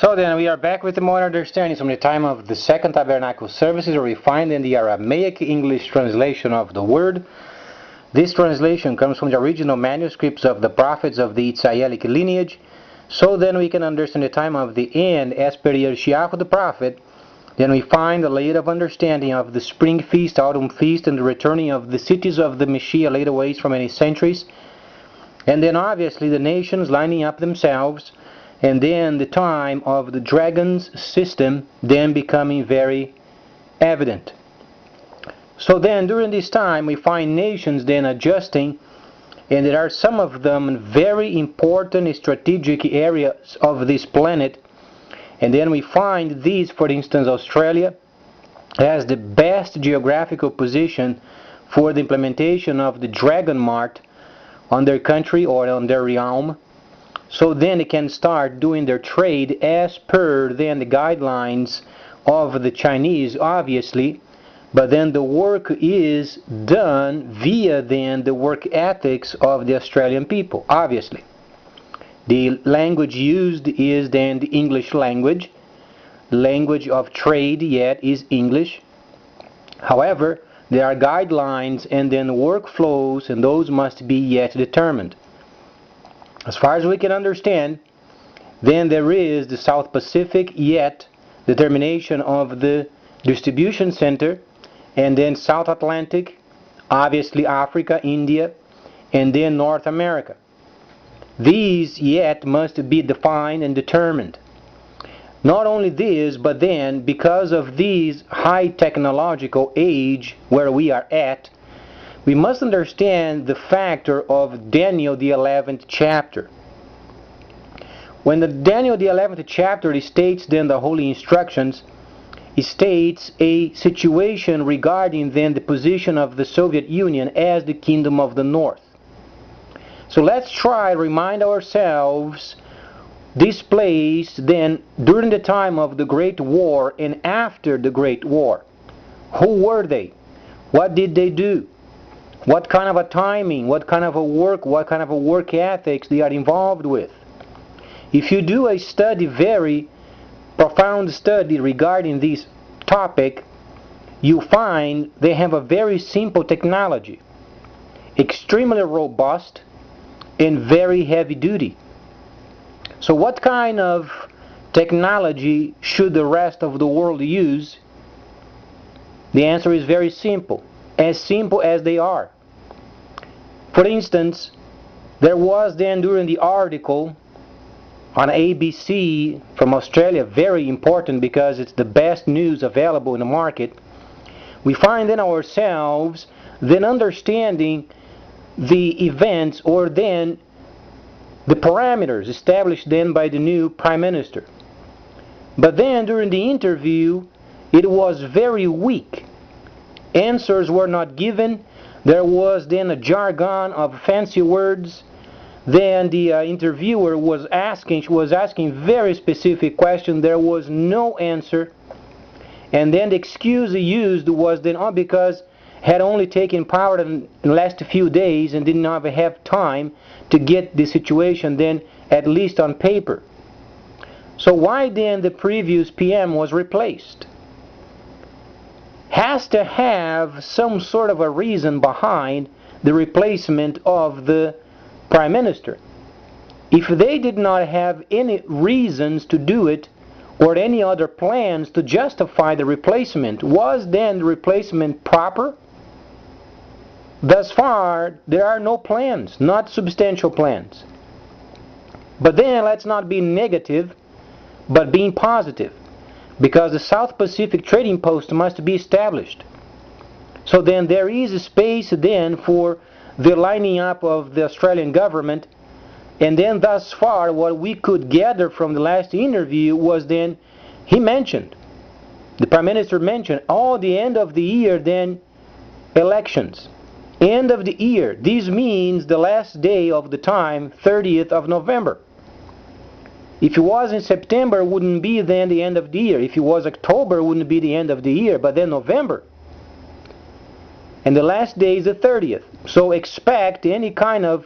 So then we are back with more understanding from the time of the Second Tabernacle services, where we find in the Aramaic English translation of the word. This translation comes from the original manuscripts of the prophets of the Israelic lineage. So then we can understand the time of the end as per Yeshayahu the prophet. Then we find the later of understanding of the spring feast, autumn feast, and the returning of the cities of the Messiah later ways for many centuries. And then obviously the nations lining up themselves, and then the time of the dragon's system then becoming very evident. So then during this time we find nations then adjusting, and there are some of them very important strategic areas of this planet. And then we find these, for instance, Australia has the best geographical position for the implementation of the Dragon Mart on their country or on their realm. So then they can start doing their trade as per then the guidelines of the Chinese, obviously. But then the work is done via then the work ethics of the Australian people, obviously. The language used is then the English language. Language of trade yet is English. However, there are guidelines and then workflows, and those must be yet determined. As far as we can understand, then there is the South Pacific yet determination of the distribution center, and then South Atlantic, obviously Africa, India, and then North America. These yet must be defined and determined. Not only this, but then because of these high technological age where we are at, we must understand the factor of Daniel the 11th chapter. When the Daniel the 11th chapter states then the holy instructions, it states a situation regarding then the position of the Soviet Union as the kingdom of the North. So let's try to remind ourselves this place then during the time of the Great War and after the Great War. Who were they? What did they do? What kind of a timing, what kind of a work ethics they are involved with. If you do a study, very profound study regarding this topic, you find they have a very simple technology, extremely robust and very heavy duty. So what kind of technology should the rest of the world use? The answer is very simple as they are. For instance, there was then during the article on ABC from Australia, very important because it's the best news available in the market, we find in ourselves then understanding the events or then the parameters established then by the new Prime Minister. But then during the interview, it was very weak. Answers were not given. There was then a jargon of fancy words. Then the interviewer was asking very specific questions. There was no answer. And then the excuse he used was then because had only taken power in the last few days and did not have time to get the situation then at least on paper. So why then the previous PM was replaced? Has to have some sort of a reason behind the replacement of the Prime Minister. If they did not have any reasons to do it or any other plans to justify the replacement, was then the replacement proper? Thus far, there are no plans, not substantial plans. But then let's not be negative, but being positive. Because the South Pacific Trading Post must be established. So then there is a space then for the lining up of the Australian government. And then thus far what we could gather from the last interview was then the Prime Minister mentioned, the end of the year then elections. End of the year. This means the last day of the time, 30th of November. If it was in September, it wouldn't be then the end of the year. If it was October, it wouldn't be the end of the year, but then November. And the last day is the 30th. So expect any kind of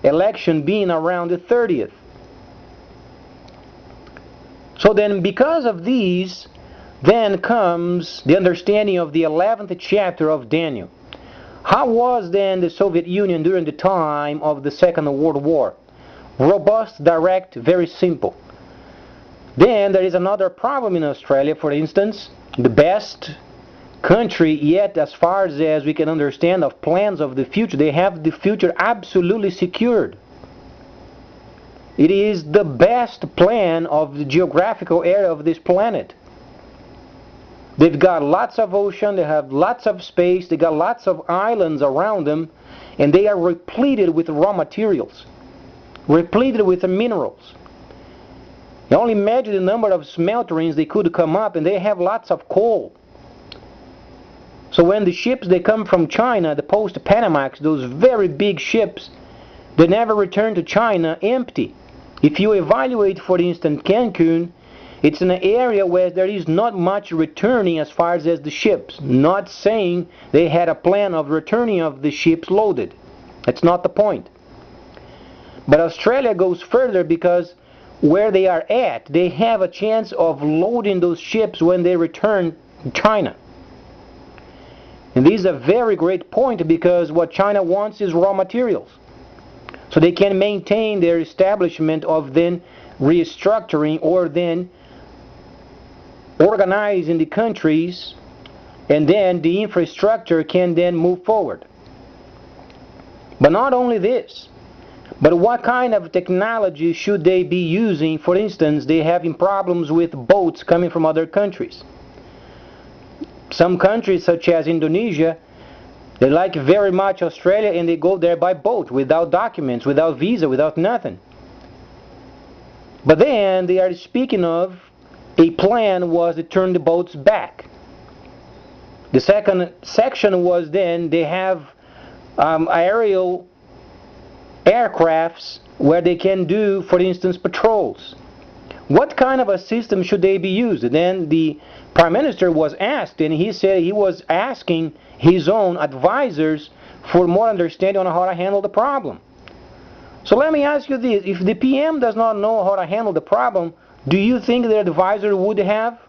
election being around the 30th. So then, because of these, then comes the understanding of the 11th chapter of Daniel. How was then the Soviet Union during the time of the Second World War? Robust, direct, very simple. Then there is another problem in Australia, for instance, the best country yet as far as we can understand of plans of the future. They have the future absolutely secured. It is the best plan of the geographical area of this planet. They've got lots of ocean, they have lots of space, they got lots of islands around them, and they are repleted with raw materials, repleted with the minerals. You only imagine the number of smelterings they could come up, and they have lots of coal. So when the ships they come from China, the post-Panamax, those very big ships, they never return to China empty. If you evaluate, for instance, Cancun, it's an area where there is not much returning as far as the ships. Not saying they had a plan of returning of the ships loaded. That's not the point. But Australia goes further because where they are at, they have a chance of loading those ships when they return to China. And this is a very great point because what China wants is raw materials. So they can maintain their establishment of then restructuring or then organizing the countries, and then the infrastructure can then move forward. But not only this, but what kind of technology should they be using? For instance, they are having problems with boats coming from other countries. Some countries such as Indonesia, they like very much Australia and they go there by boat without documents, without visa, without nothing. But then they are speaking of a plan was to turn the boats back. The second section was then they have aerial aircrafts where they can do, for instance, patrols. What kind of a system should they be used? And then the Prime Minister was asked, and he said he was asking his own advisors for more understanding on how to handle the problem. So let me ask you this, if the PM does not know how to handle the problem, do you think their advisor would have?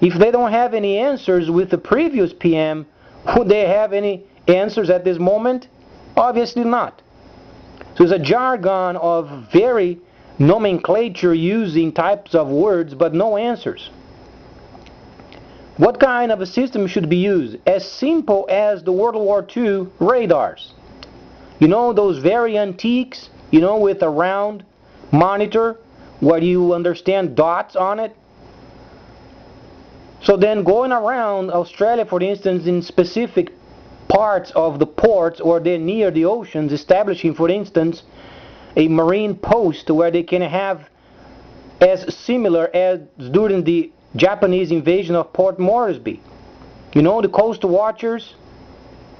If they don't have any answers with the previous PM, would they have any answers at this moment? Obviously not. So it's a jargon of very nomenclature using types of words but no answers. What kind of a system should be used? As simple as the World War II radars. You know those very antiques, you know, with a round monitor where you understand dots on it? So then going around Australia, for instance, in specific parts of the ports or they're near the oceans, establishing, for instance, a marine post where they can have as similar as during the Japanese invasion of Port Moresby. You know, the coast watchers,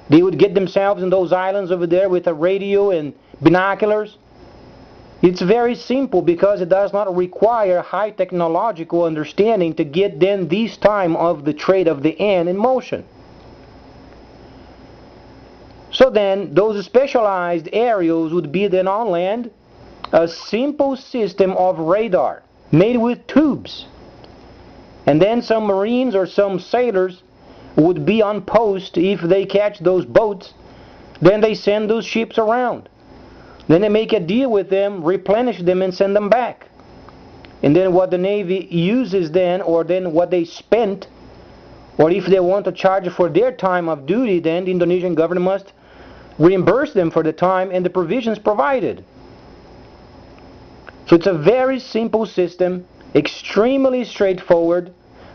they would get themselves in those islands over there with a radio and binoculars. It's very simple because it does not require high technological understanding to get then this time of the trade of the end in motion. So then those specialized aerials would be then on land a simple system of radar made with tubes. And then some marines or some sailors would be on post if they catch those boats. Then they send those ships around. Then they make a deal with them, replenish them and send them back. And then what the Navy uses then, or then what they spent, or if they want to charge for their time of duty, then the Indonesian government must reimburse them for the time and the provisions provided. So it's a very simple system, extremely straightforward,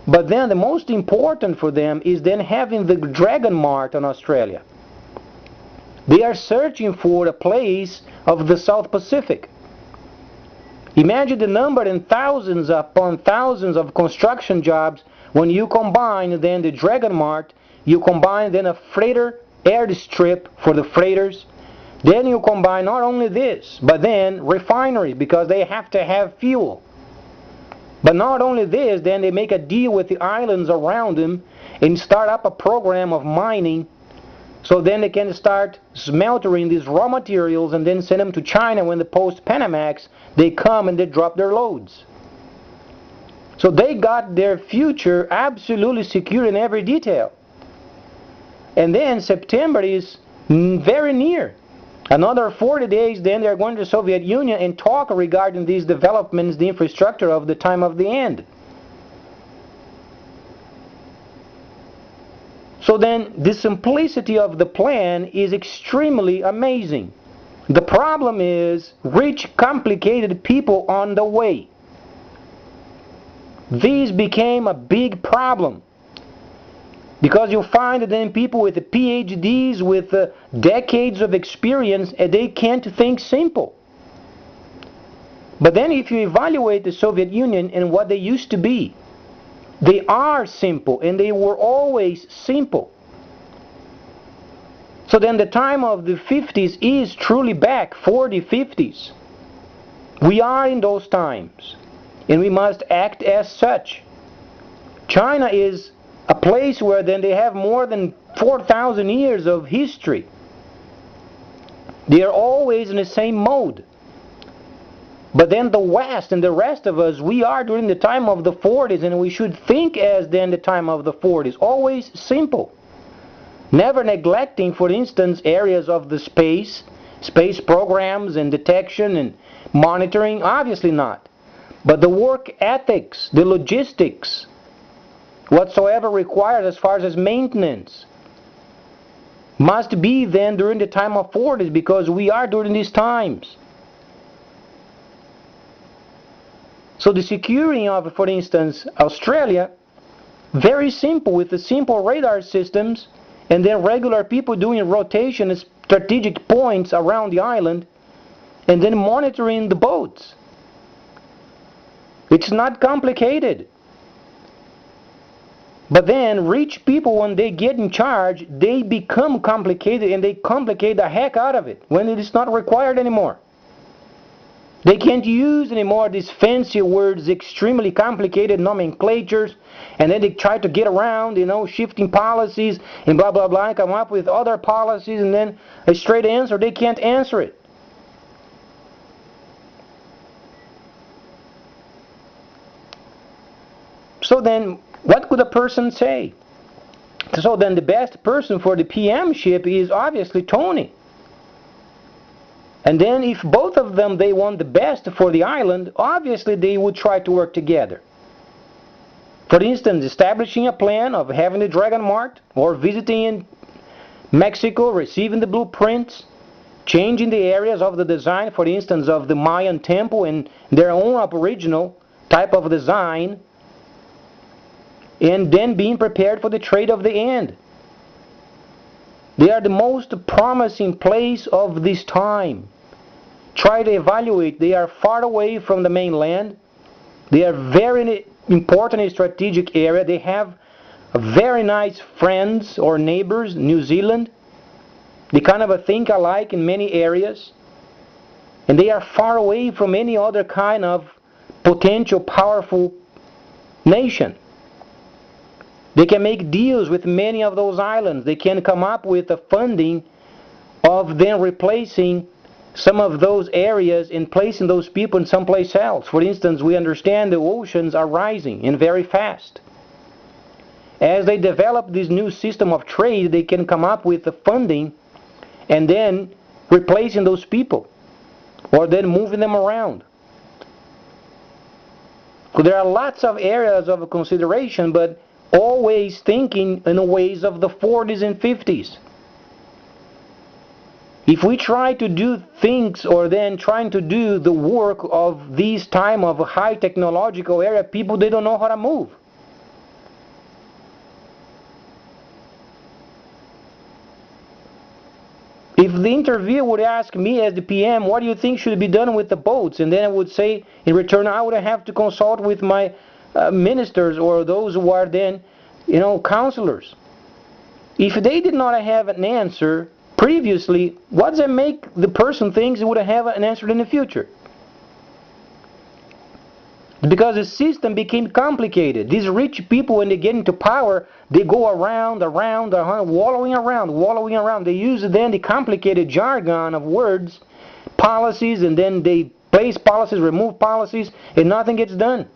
but then the most important for them is then having the Dragon Mart on Australia. They are searching for a place of the South Pacific. Imagine the number in thousands upon thousands of construction jobs when you combine then the Dragon Mart, you combine then a freighter airstrip for the freighters, then you combine not only this, but then refineries because they have to have fuel. But not only this, then they make a deal with the islands around them and start up a program of mining. So then they can start smeltering these raw materials and then send them to China when the post-Panamax, they come and they drop their loads. So they got their future absolutely secure in every detail. And then September is very near. Another 40 days, then they're going to the Soviet Union and talk regarding these developments, the infrastructure of the time of the end. So then the simplicity of the plan is extremely amazing. The problem is rich, complicated people on the way. These became a big problem. Because you find that then people with PhDs, with decades of experience, they can't think simple. But then if you evaluate the Soviet Union and what they used to be, they are simple, and they were always simple. So then the time of the 50s is truly back, 40s, 50s. We are in those times, and we must act as such. China is a place where then they have more than 4,000 years of history. They are always in the same mode. But then the West and the rest of us, we are during the time of the 40s, and we should think as then the time of the 40s. Always simple. Never neglecting, for instance, areas of the space programs and detection and monitoring, obviously not. But the work ethics, the logistics, whatsoever required as far as maintenance, must be then during the time of 40s, because we are during these times. So the securing of, for instance, Australia, very simple, with the simple radar systems, and then regular people doing rotation at strategic points around the island, and then monitoring the boats. It's not complicated. But then rich people, when they get in charge, they become complicated, and they complicate the heck out of it when it is not required anymore. They can't use anymore these fancy words, extremely complicated nomenclatures, and then they try to get around, shifting policies and blah blah blah, and come up with other policies, and then a straight answer, they can't answer it. So then, what could a person say? So then the best person for the PM-ship is obviously Tony. And then if both of them, they want the best for the island, obviously they would try to work together. For instance, establishing a plan of having the Dragon marked, or visiting in Mexico, receiving the blueprints, changing the areas of the design, for instance, of the Mayan temple in their own aboriginal type of design, and then being prepared for the trade of the end. They are the most promising place of this time. Try to evaluate. They are far away from the mainland. They are very important in strategic area. They have very nice friends or neighbors, New Zealand. They kind of think alike in many areas. And they are far away from any other kind of potential powerful nation. They can make deals with many of those islands. They can come up with the funding of then replacing some of those areas and placing those people in someplace else. For instance, we understand the oceans are rising and very fast. As they develop this new system of trade, they can come up with the funding and then replacing those people, or then moving them around. So there are lots of areas of consideration, but always thinking in the ways of the 40s and 50s. If we try to do things, or then trying to do the work of this time of a high technological area, people, they don't know how to move. If the interviewer would ask me as the PM, what do you think should be done with the boats? And then I would say, in return, I would have to consult with my ministers, or those who are then, counselors. If they did not have an answer previously, what does it make the person think they would have an answer in the future? Because the system became complicated. These rich people, when they get into power, they go around, wallowing around. They use then the complicated jargon of words, policies, and then they place policies, remove policies, and nothing gets done.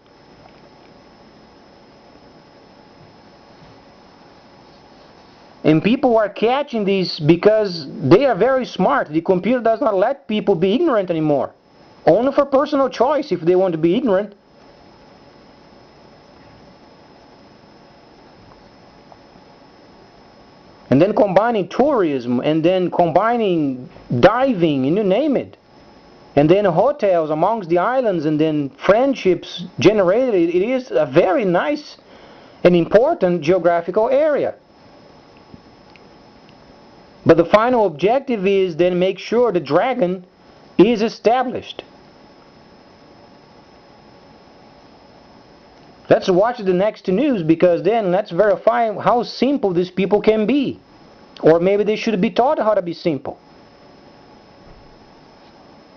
And people are catching these because they are very smart. The computer does not let people be ignorant anymore. Only for personal choice if they want to be ignorant. And then combining tourism, and then combining diving, and you name it. And then hotels amongst the islands, and then friendships generated. It is a very nice and important geographical area. But the final objective is then make sure the dragon is established. Let's watch the next news, because then let's verify how simple these people can be. Or maybe they should be taught how to be simple.